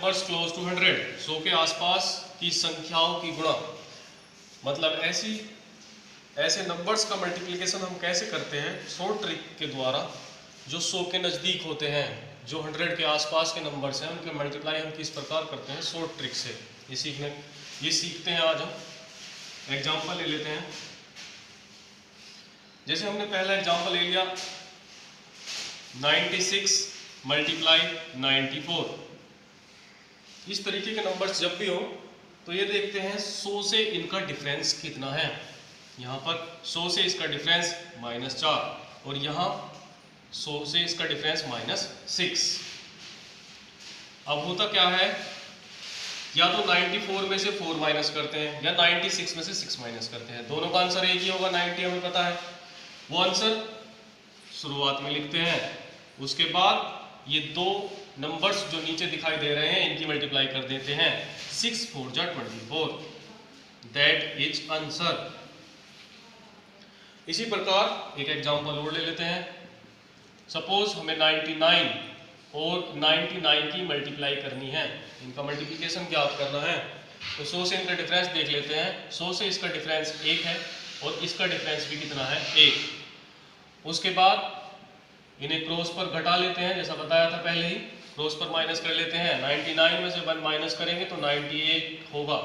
Numbers close to 100, 100 के आसपास की संख्याओं की गुणा। मतलब ऐसे नंबर्स का मल्टीप्लिकेशन हम कैसे करते हैं? शॉर्ट ट्रिक के द्वारा। जो 100 के नज़दीक होते हैं, जो 100 के आसपास के नंबर्स हैं, उनके मल्टीप्लाई हम किस प्रकार करते हैं? शॉर्ट ट्रिक से। ये सीखते हैं आज हम। एग्जाम्पल ले लेते हैं। जैसे हमने पहला एग्जाम्पल ले लिया 96 मल्टीप्लाई 94। इस तरीके के नंबर्स जब भी हो तो ये देखते हैं 100 से इनका डिफरेंस कितना है। यहाँ पर 100 से इसका डिफरेंस -4 और यहाँ 100 से इसका डिफरेंस -6। अब होता क्या है, या तो 94 में से 4 माइनस करते हैं या 96 में से 6 माइनस करते हैं। दोनों का आंसर एक ही होगा, 90 हमें पता है। वो आंसर शुरुआत में लिखते हैं। उसके बाद ये दो नंबर्स जो नीचे दिखाई दे रहे हैं इनकी मल्टीप्लाई कर देते हैं। 6 4 जा 24, दैट इज आंसर। इसी प्रकार एक एग्जांपल और ले लेते हैं। सपोज हमें 99 और 99 की मल्टीप्लाई करनी है, इनका मल्टीप्लिकेशन ज्ञात करना है। तो 100 से इनका डिफरेंस देख लेते हैं। 100 से इसका डिफरेंस 1 है और इसका डिफरेंस भी कितना है? 1। उसके बाद इन्हें क्रॉस पर घटा लेते हैं, जैसा बताया था पहले ही। क्रॉस पर माइनस कर लेते हैं। 99 में से 1 माइनस करेंगे तो 98 होगा।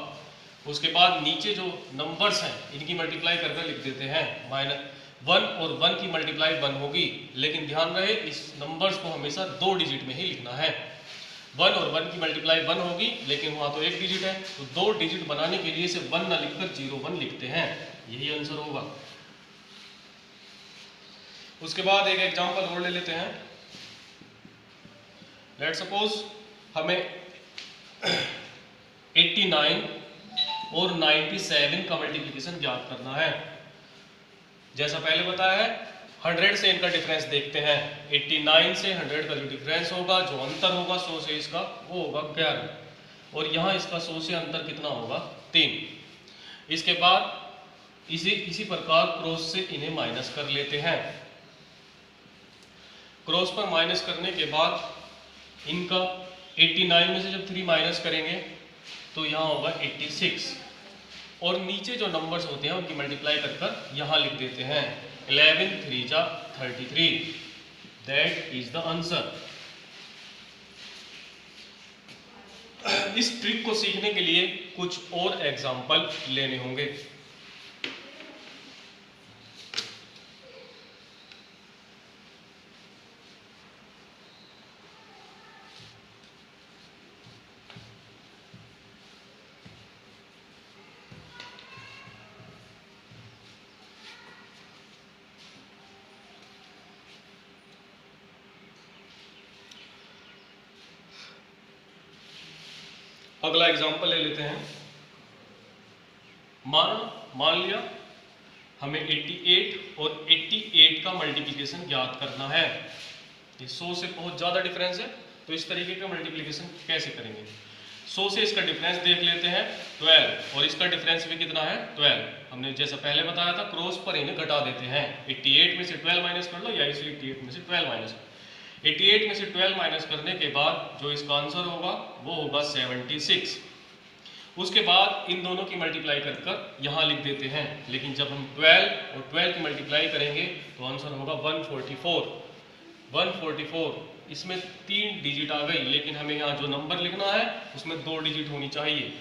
उसके बाद नीचे जो नंबर्स हैं इनकी मल्टीप्लाई करके लिख देते हैं। -1 और 1 की मल्टीप्लाई 1 होगी, लेकिन ध्यान रहे इस नंबर्स को हमेशा 2 डिजिट में ही लिखना है। 1 और 1 की मल्टीप्लाई 1 होगी, लेकिन वहाँ तो 1 डिजिट है, तो 2 डिजिट बनाने के लिए इसे 1 ना लिखकर 01 लिखते हैं। यही आंसर होगा। उसके बाद एक एग्जांपल और ले लेते हैं। लेट सपोज हमें 89 और 97 का मल्टीप्लिकेशन ज्ञात करना है। जैसा पहले बताया है, 100 से इनका डिफरेंस देखते हैं। 89 से 100 का जो डिफरेंस होगा, जो अंतर होगा 100 से इसका, वो होगा 11। और यहाँ इसका 100 से अंतर कितना होगा? 3। इसके बाद इसी प्रकार क्रॉस से इन्हें माइनस कर लेते हैं। क्रॉस पर माइनस करने के बाद इनका 89 में से जब 3 माइनस करेंगे तो यहाँ होगा 86। और नीचे जो नंबर्स होते हैं उनकी मल्टीप्लाई कर कर यहाँ लिख देते हैं। 11 3 जा 33, दैट इज द आंसर। इस ट्रिक को सीखने के लिए कुछ और एग्जाम्पल लेने होंगे। अगला एग्जाम्पल ले लेते हैं। मान लिया हमें 88 और 88 का मल्टीप्लिकेशन ज्ञात करना है। ये 100 से बहुत ज़्यादा डिफरेंस है, तो इस तरीके का मल्टीप्लिकेशन कैसे करेंगे? 100 से इसका डिफरेंस देख लेते हैं 12 और इसका डिफरेंस भी कितना है? 12। हमने जैसा पहले बताया था क्रॉस पर इन्हें घटा देते हैं। 88 में से 12 माइनस कर लो या इसे 88 में से 12 माइनस। 88 में से 12 माइनस करने के बाद जो इसका आंसर होगा वो होगा 76। उसके बाद इन दोनों की मल्टीप्लाई कर कर यहाँ लिख देते हैं। लेकिन जब हम 12 और 12 की मल्टीप्लाई करेंगे तो आंसर होगा 144। 144 इसमें 3 डिजिट आ गई, लेकिन हमें यहाँ जो नंबर लिखना है उसमें 2 डिजिट होनी चाहिए।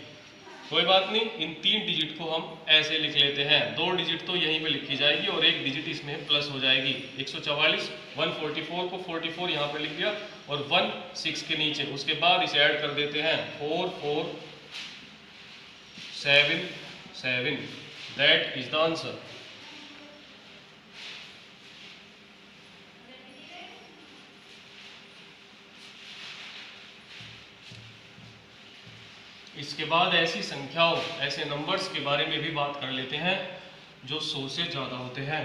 कोई बात नहीं, इन 3 डिजिट को हम ऐसे लिख लेते हैं। 2 डिजिट तो यहीं पे लिखी जाएगी और 1 डिजिट इसमें प्लस हो जाएगी। 144, 144 को 44 यहाँ पे लिख दिया और 1 6 के नीचे। उसके बाद इसे ऐड कर देते हैं 4 4 7 7, दैट इज द आंसर। इसके बाद ऐसी संख्याओं, ऐसे नंबर्स के बारे में भी बात कर लेते हैं जो 100 से ज़्यादा होते हैं।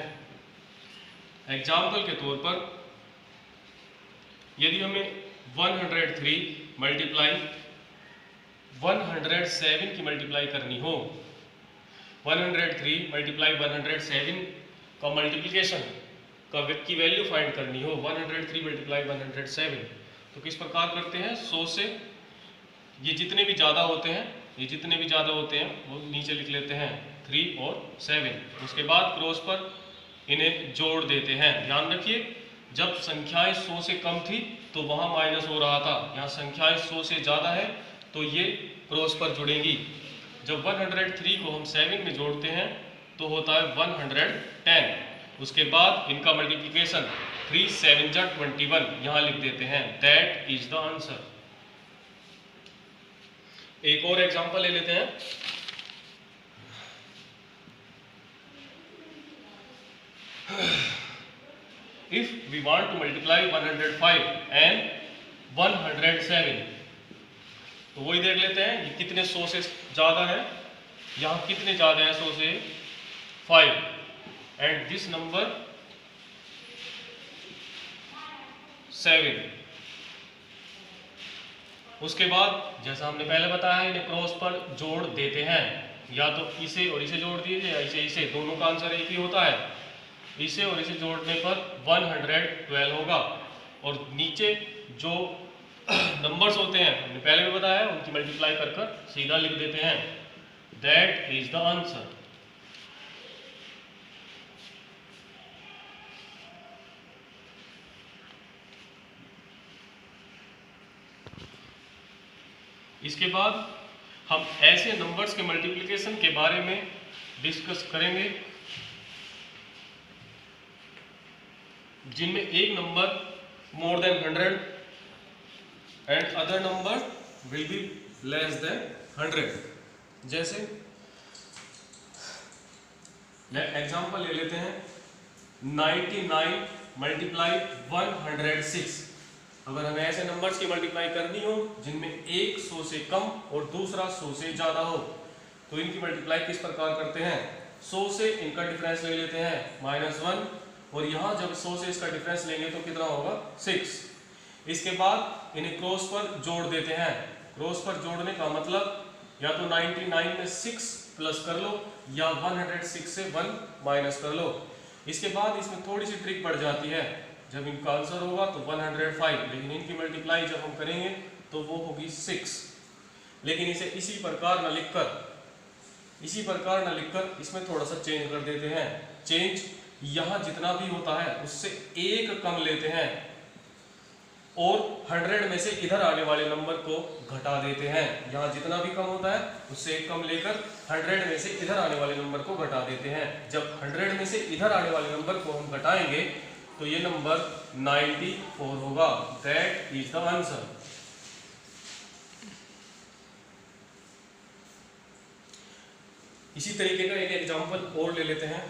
एग्जाम्पल के तौर पर यदि हमें 103 मल्टीप्लाई 107 की मल्टीप्लाई करनी हो, 103 मल्टीप्लाई 107 का मल्टीप्लिकेशन की वैल्यू फाइंड करनी हो, 103 मल्टीप्लाई 107, तो किस प्रकार करते हैं? 100 से ये जितने भी ज़्यादा होते हैं, ये जितने भी ज़्यादा होते हैं वो नीचे लिख लेते हैं 3 और 7। उसके बाद क्रॉस पर इन्हें जोड़ देते हैं। ध्यान रखिए, जब संख्याएं 100 से कम थी तो वहाँ माइनस हो रहा था, यहाँ संख्याएं 100 से ज़्यादा है तो ये क्रॉस पर जुड़ेंगी। जब 103 को हम 7 में जोड़ते हैं तो होता है 110। उसके बाद इनका मल्टीप्लिकेशन 3 7 जा 21, यहाँ लिख देते हैं। That is the answer. एक और एग्जांपल ले लेते हैं। If we want to multiply 105 and 107, तो वही देख लेते हैं ये कितने 100 से ज़्यादा है, यहाँ कितने ज़्यादा है 100 से 5 एंड दिस नंबर 7। उसके बाद जैसा हमने पहले बताया इन्हें क्रॉस पर जोड़ देते हैं, या तो इसे और इसे जोड़ दीजिए या इसे, दोनों का आंसर एक ही होता है। इसे और इसे जोड़ने पर 112 होगा और नीचे जो नंबर्स होते हैं हमने पहले भी बताया उनकी मल्टीप्लाई कर कर सीधा लिख देते हैं। That is the answer. इसके बाद हम ऐसे नंबर्स के मल्टीप्लिकेशन के बारे में डिस्कस करेंगे जिनमें एक number more than 100 and other number will be less than 100। जैसे एग्जांपल ले लेते हैं 99 मल्टीप्लाई 106। अगर हमें ऐसे नंबर्स की मल्टीप्लाई करनी हो जिनमें एक 100 से कम और दूसरा 100 से ज़्यादा हो तो इनकी मल्टीप्लाई किस प्रकार करते हैं। 100 से इनका डिफरेंस ले लेते हैं -1 और यहाँ जब 100 से इसका डिफरेंस लेंगे तो कितना होगा 6। इसके बाद इन्हें क्रॉस पर जोड़ देते हैं। क्रॉस पर जोड़ने का मतलब या तो 99 में 6 प्लस कर लो या 106 से 1 माइनस कर लो। इसके बाद इसमें थोड़ी सी ट्रिक पड़ जाती है, जब इनका आंसर होगा तो 105, लेकिन इनकी मल्टीप्लाई जब हम करेंगे तो वो होगी 6। लेकिन इसे इसी प्रकार न लिखकर इसमें थोड़ा सा चेंज कर देते हैं। चेंज यहाँ जितना भी होता है उससे एक कम लेते हैं और 100 में से इधर आने वाले नंबर को घटा देते हैं। यहाँ जितना भी कम होता है उससे एक कम लेकर 100 में से इधर आने वाले नंबर को घटा देते हैं। जब 100 में से इधर आने वाले नंबर को हम घटाएंगे तो ये नंबर 94 होगा। That is the answer. इसी तरीके का एक एग्जांपल और ले लेते हैं।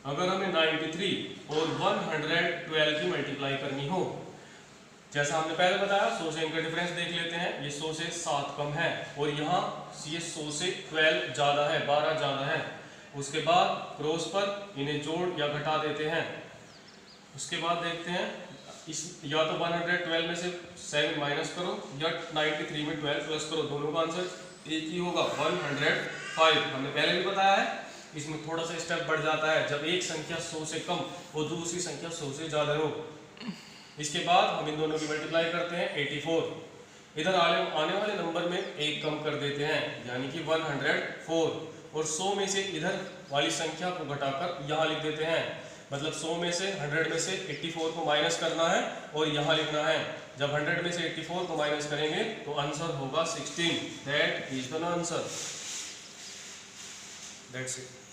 अगर हमें 93 और 112 की मल्टीप्लाई करनी हो, जैसा हमने पहले बताया 100 से इनका डिफरेंस देख लेते हैं। ये 100 से 7 कम है और यहाँ ये 100 से 12 ज़्यादा है, 12 ज़्यादा है। उसके बाद क्रॉस पर इन्हें जोड़ या घटा देते हैं। उसके बाद देखते हैं इस या तो 112 में से 7 माइनस करो या 93 में 12 प्लस करो, दोनों का आंसर एक ही होगा 105। हमने पहले भी बताया है इसमें थोड़ा सा स्टेप बढ़ जाता है जब एक संख्या 100 से कम और दूसरी संख्या 100 से ज़्यादा हो। इसके बाद हम इन दोनों की मल्टीप्लाई करते हैं 84। इधर आने वाले नंबर में एक कम कर देते हैं यानी कि 104 और 100 में से इधर वाली संख्या को घटाकर यहाँ लिख देते हैं। मतलब 100 में से 100 में से 84 को माइनस करना है और यहाँ लिखना है। जब 100 में से 84 को माइनस करेंगे तो आंसर होगा 16। That is the answer. That's it.